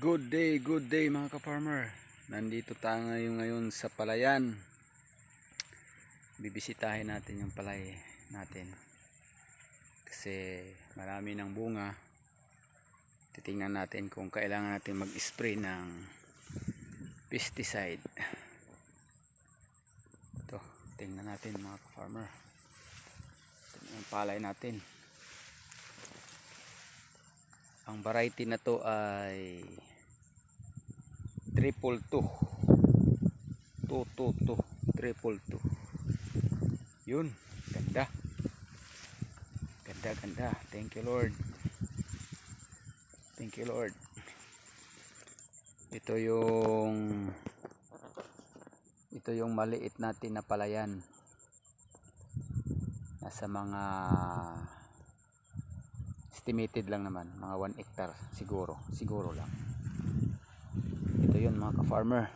Good day mga ka-farmer. Nandito tayo ngayon sa palayan. Bibisitahin natin yung palay natin. Kasi marami ng bunga. Titingnan natin kung kailangan natin mag-spray ng pesticide. Ito, tingnan natin mga ka-farmer. Ito yung palay natin. Ang variety na to ay 222 222 yun, ganda thank you Lord, ito yung maliit natin na palayan, nasa mga estimated lang naman, mga 1 hectare siguro lang. Ito yun mga ka-farmer,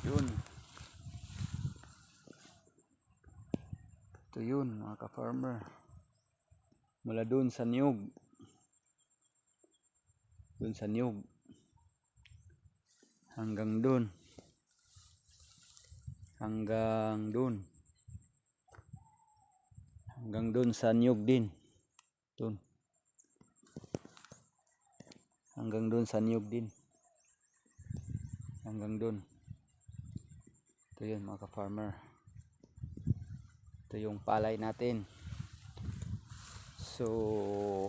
ito yun mga ka-farmer, mula dun sa niyog, hanggang dun sa niyog din, hanggang dun ito yun mga ka-farmer, ito yung palay natin. So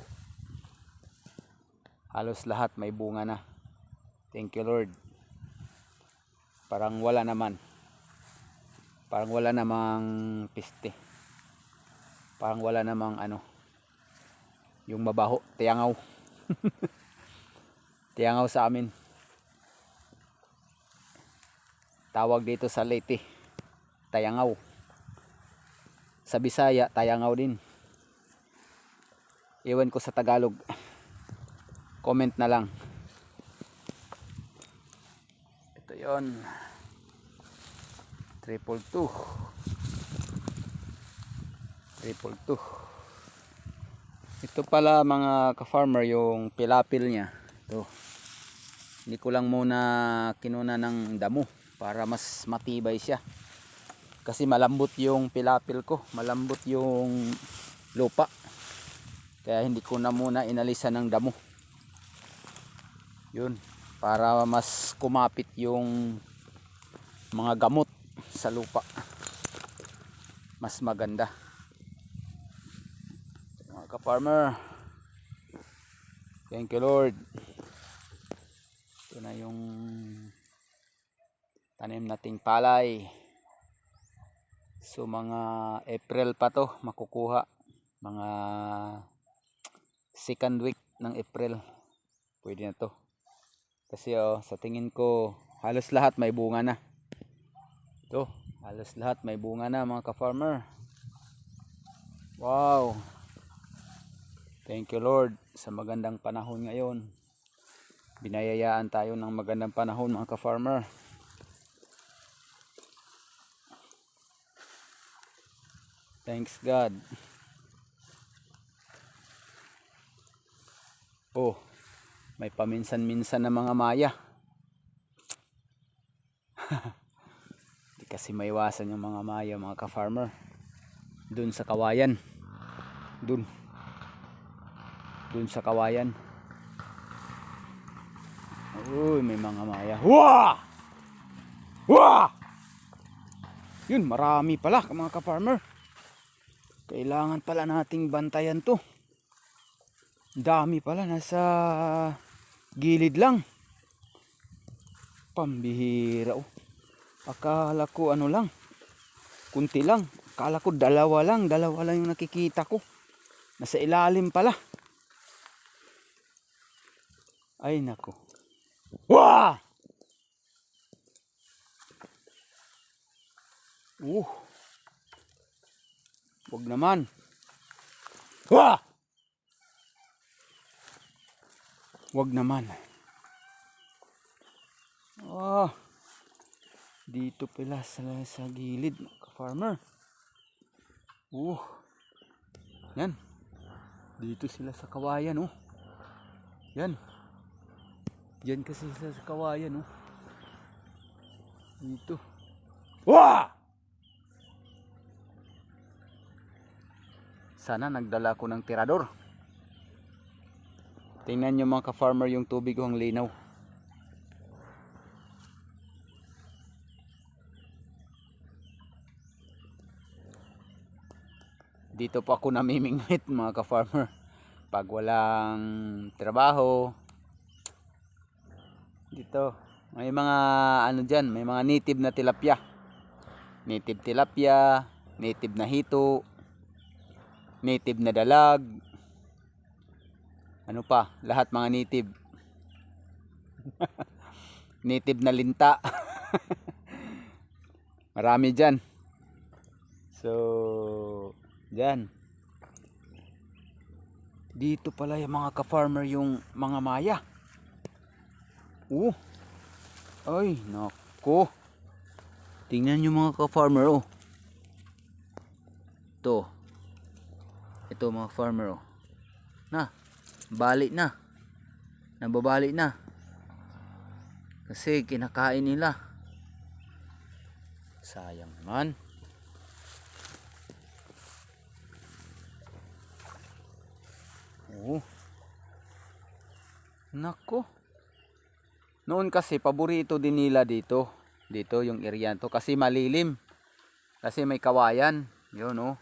halos lahat may bunga na, thank you Lord. Parang wala namang piste, parang wala namang yung mabaho, tiyangaw. Tiyangaw sa amin, tawag dito sa Leyte, tayangaw. Sa Bisaya, tayangaw din. Iwan ko sa Tagalog, comment na lang. Ito yon, 222. Ito pala mga ka-farmer yung pilapil niya. Ito, hindi ko lang muna kinuna ng damo para mas matibay siya, kasi malambot yung pilapil ko, malambot yung lupa, kaya hindi ko na muna inalisan ng damo. Yun, para mas kumapit yung mga gamot sa lupa, mas maganda mga ka-farmer. Thank you Lord. Ito na yung tanim nating palay. So mga April pa to makukuha, mga second week ng April pwede na to, kasi sa tingin ko halos lahat may bunga na. Ito, halos lahat may bunga na mga ka-farmer. Wow, thank you Lord sa magandang panahon ngayon. Binayayaan tayo ng magandang panahon mga ka-farmer. Thanks God. Oh, may paminsan-minsan na mga maya. Di kasi maiwasan yung mga maya mga ka-farmer. Dun sa kawayan. Dun sa kawayan. Uy, may mga maya. Wah! Wah! Yun, marami pala mga ka-farmer. Kailangan pala nating bantayan to. Dami pala, nasa gilid lang. Pambihira. Akala ko lang, kunti lang. Akala ko dalawa lang yung nakikita ko. Nasa ilalim pala. Ay nako. Wah! Wag naman. Wah! Wag naman. Dito pala sa gilid ka-farmer. Yan. Dito sila sa kawayan Yan. Diyan kasi sa kawayan, oh. Dito. Wah! Sana nagdala ko ng tirador. Tingnan nyo mga ka-farmer yung tubig ko, ang linaw. Dito po ako namimingwit mga ka-farmer. Pag walang trabaho. Dito. May mga ano dyan, may mga native na tilapia. Native tilapia, native na hito, native na dalag. Ano pa? Lahat mga native. Native na linta. Marami dyan. So, dyan. Dito pala yung mga ka-farmer yung mga maya. Ay, nako. Tingnan nyo mga ka-farmer, oh. Ito mga farmer, oh. Bali na. Nababali na. Kasi kinakain nila. Sayang man. Nako. Noon kasi paborito din nila dito. Dito yung area to kasi malilim. Kasi may kawayan. Yun, oh.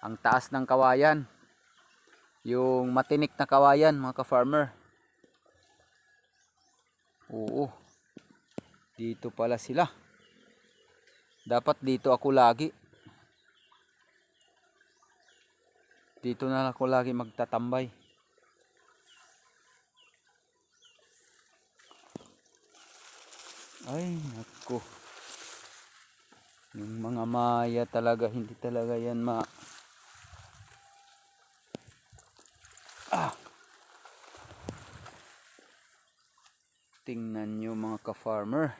Ang taas ng kawayan. Yung matinik na kawayan mga ka-farmer. Oo. Dito pala sila. Dapat dito ako lagi. Dito na ako lagi magtatambay. Ay, nako. Yung mga maya talaga, hindi talaga yan Tingnan nyo mga ka-farmer.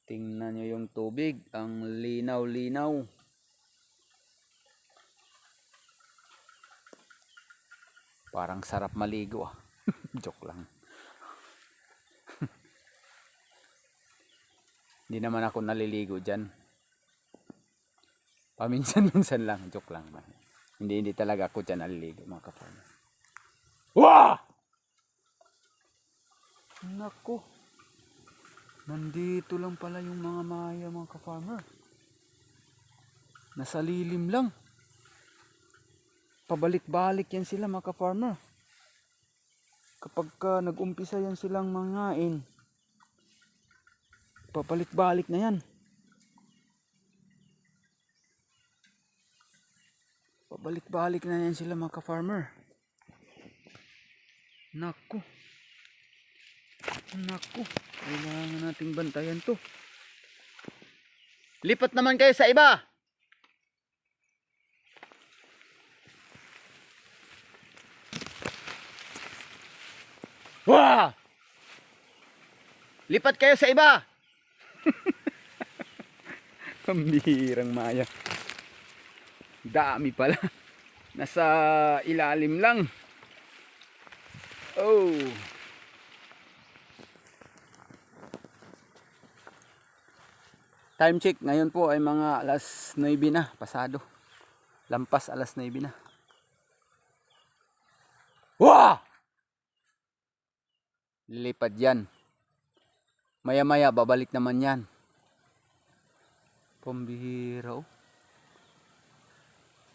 Tingnan nyo yung tubig. Ang linaw-linaw. Parang sarap maligo, ah. Joke lang. Hindi naman ako naliligo dyan. Paminsan-minsan lang. Joke lang man. Hindi talaga ako dyan naliligo mga ka-farmer. Wah! Nako. Nandito lang pala yung mga maya mga ka-farmer. Nasa lilim lang. Pabalik-balik yan sila mga ka-farmer. Kapag nag-umpisa yan silang mangain, pabalik-balik na yan. Pabalik-balik na yan sila mga ka-farmer. Nako. Kailangan nating bantayan to. Lipat naman kayo sa iba. Wah! Lipat kayo sa iba. Pambihirang maya. Dami pala. Nasa ilalim lang. Oh. Time check. Ngayon po ay mga alas 9 na. Pasado. Lampas alas 9 na. Wah! Lilipad yan. Maya maya babalik naman yan. Pambihira, oh.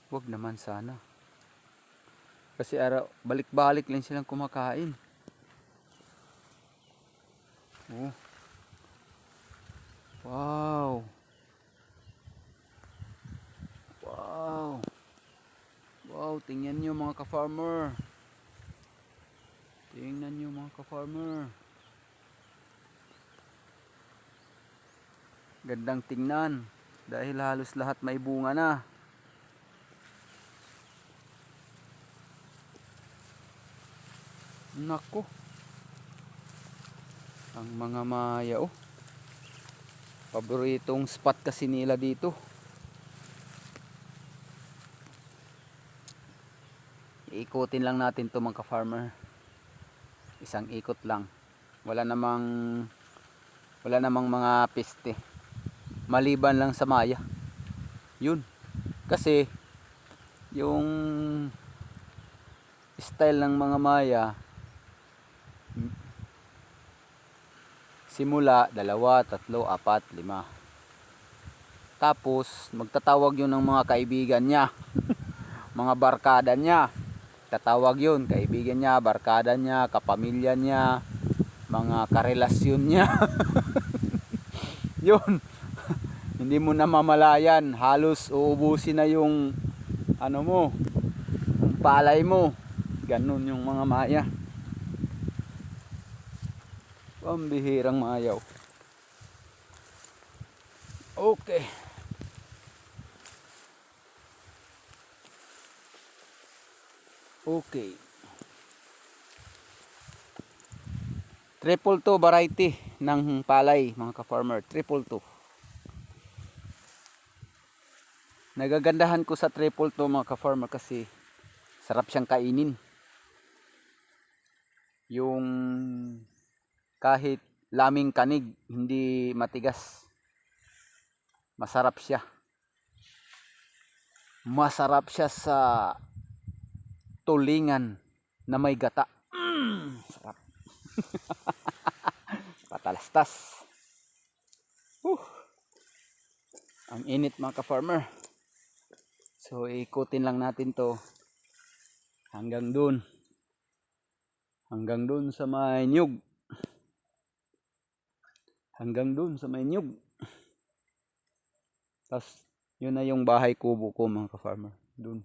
Wag naman sana. Kasi balik-balik lang silang kumakain. Oh. Wow. Wow, tingnan nyo mga ka-farmer. Gandang tingnan. Dahil halos lahat may bunga na. Nako. Ang mga maya, oh. Paboritong spot kasi nila dito. Iikutin lang natin to mga ka-farmer. Isang ikot lang. Wala namang mga piste. Maliban lang sa maya. Yun. Kasi yung style ng mga maya, simula 2, 3, 4, 5. Tapos magtatawag yun ng mga kaibigan niya, mga barkada niya. Tatawag yun, kaibigan niya, barkada niya, kapamilya niya, mga karelasyon niya. Yun. Hindi mo na mamalayan, halos uubusin na yung ano mo, yung palay mo. Ganun yung mga maya. Pambihirang mayaw. Okay. Okay. Triple 2 variety ng palay, mga ka-farmer. Triple 2. Nagagandahan ko sa triple 2, mga ka-farmer, kasi sarap siyang kainin. Yung kahit laming kanig, hindi matigas. Masarap siya. Masarap siya sa tulingan na may gata. Sarap. Patalastas. Ang init, mga ka-farmer. So ikutin lang natin to hanggang dun. Hanggang dun sa may nyug. Hanggang dun sa may nyug. Tapos yun na yung bahay kubo ko, mga ka-farmer. Dun.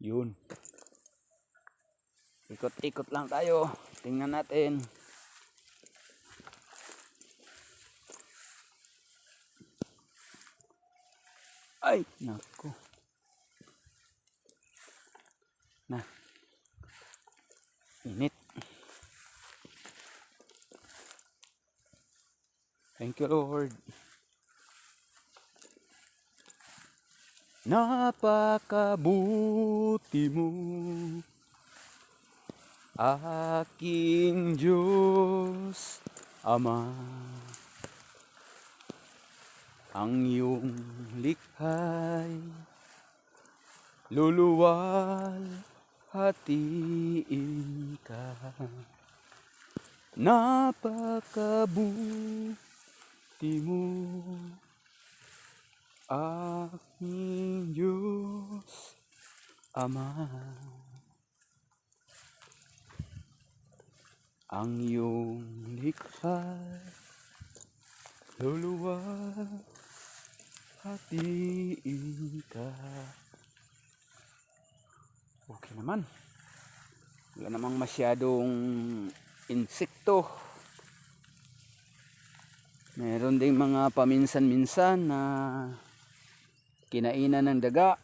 Yun. Ikot-ikot lang tayo. Tingnan natin. Ay, naku. Na. Init. Thank you, Lord. Napakabuti mo, aking Diyos Ama. Ang iyong likha'y luluwalhatiin ka. Napakabuti mo, aking Diyos Ama. Ang iyong likha'y luluwalhatiin ka. Okay naman. Wala namang masyadong insekto. Meron ding mga paminsan-minsan na kinainan ng daga.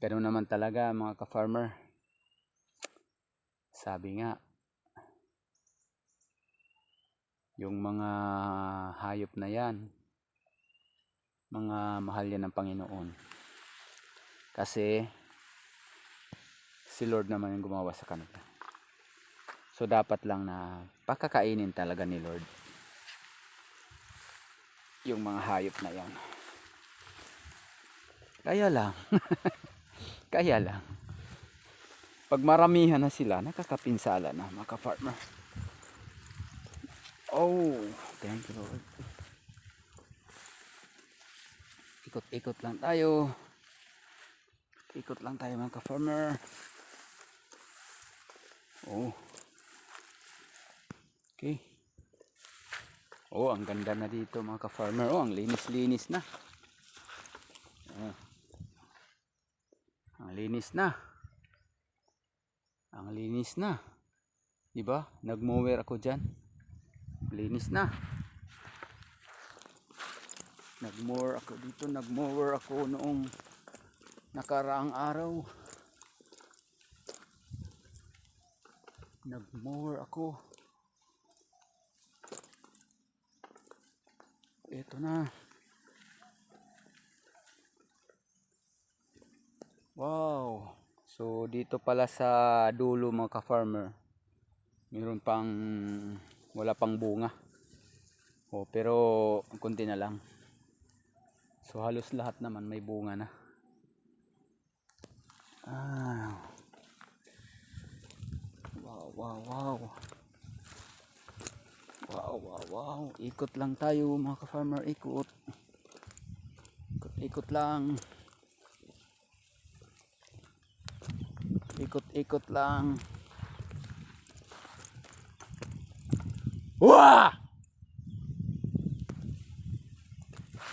Ganun naman talaga, mga ka-farmer. Sabi nga, yung mga hayop na yan, mga mahal yan ng Panginoon. Kasi si Lord naman yung gumawa sa kanila. So dapat lang na pakakainin talaga ni Lord yung mga hayop na yan. Kaya lang kaya lang pag maramihan na sila, nakakapinsala na, mga ka-farmer. Oh, thank you, Lord. Ikot-ikot lang tayo. Ikot lang tayo, mga ka-farmer. Oh. Okay. Oh, ang ganda na dito, mga ka-farmer. Oh, ang linis-linis na. Oh. Ang linis na. Ang linis na. 'Di ba? Nagmower ako diyan. Linis na. Nagmower ako dito, nagmower ako noong nakaraang araw. Nagmower ako. Ito na. Wow. So dito pala sa dulo mga ka-farmer, meron pang wala pang bunga. Oh, pero konti na lang. So halos lahat naman may bunga na. Ah. Wow, wow, wow. Wow, wow, wow. Ikot lang tayo mga ka-farmer, ikot. Ikot lang. Ikot lang. Wah!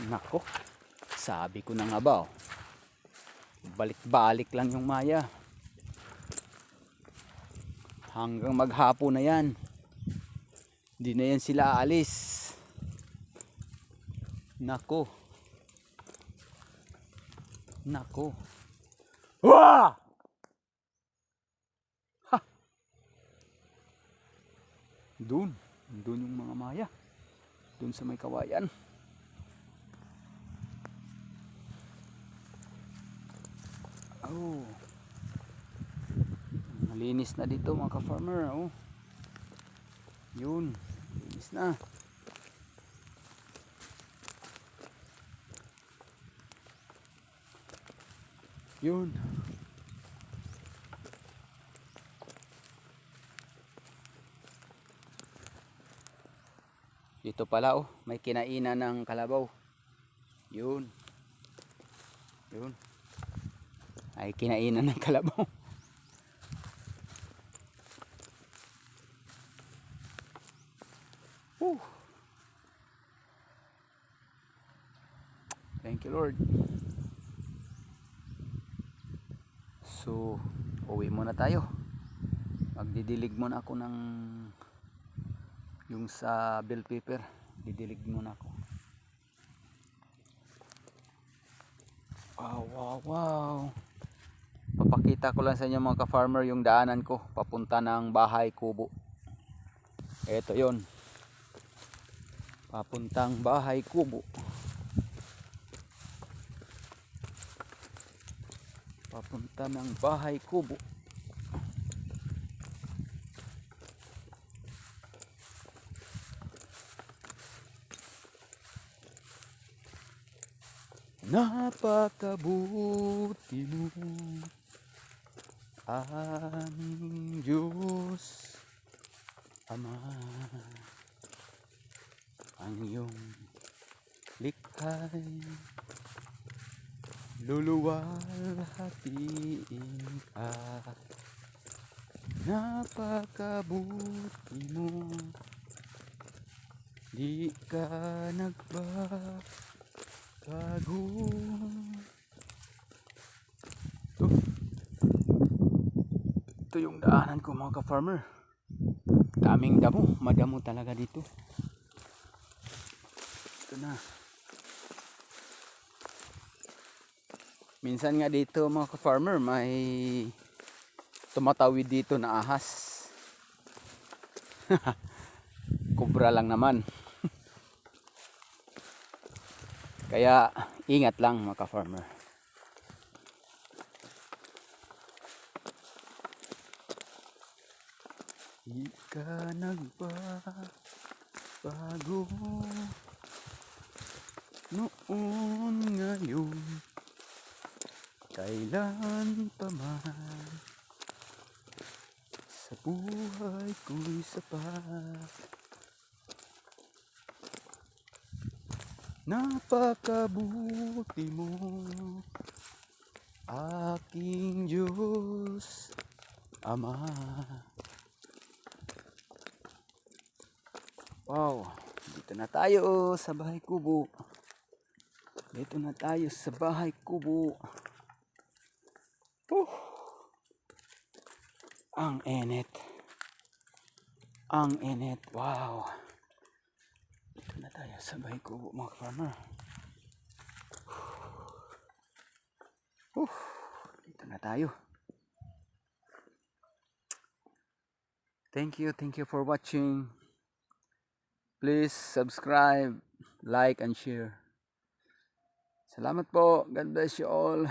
Nako. Sabi ko na nga ba, oh. Balik-balik lang yung maya. Hanggang maghapon na yan. Di na yan sila aalis. Nako. Nako. Wah! Ha! Doon yung mga maya. Doon sa may kawayan. Oh. Malinis na dito mga ka-farmer, oh. Yun, linis na. Yun. Dito pala, oh, may kinainan ng kalabaw. Yun. Yun. Ay kinainan ng kalabaw. Woo. Thank you Lord. So, uwi muna tayo. Magdidilig muna ako ng yung sa bell pepper. Didilig muna ako. Wow, wow, wow. Papakita ko lang sa inyo mga ka-farmer yung daanan ko papunta ng bahay kubo. Ito yon. Papuntang bahay kubo. Papunta ng bahay kubo. Napakabuti mo, aming Diyos Ama. Ang iyong likha'y luluwalhatiin ka. Napakabuti mo, di ka nagbabago. Ito yung daanan ko mga ka-farmer. Daming damo, madamo talaga dito. Ito na. Minsan nga dito mga ka-farmer, may tumatawid dito na ahas. Kubra lang naman. Kaya ingat lang mga ka-farmer. Di ka nagbabago noon, ngayon, kailan pa man. Sa buhay ko'y sapat. Napakabuti mo, aking Diyos Ama. Wow, dito na tayo sa bahay kubo. Dito na tayo sa bahay kubo. Ang init. Ang init. Wow. Dito na tayo sa bahay kubo mga farmer. Dito na tayo. Thank you for watching. Please subscribe, like and share. Salamat po. God bless you all.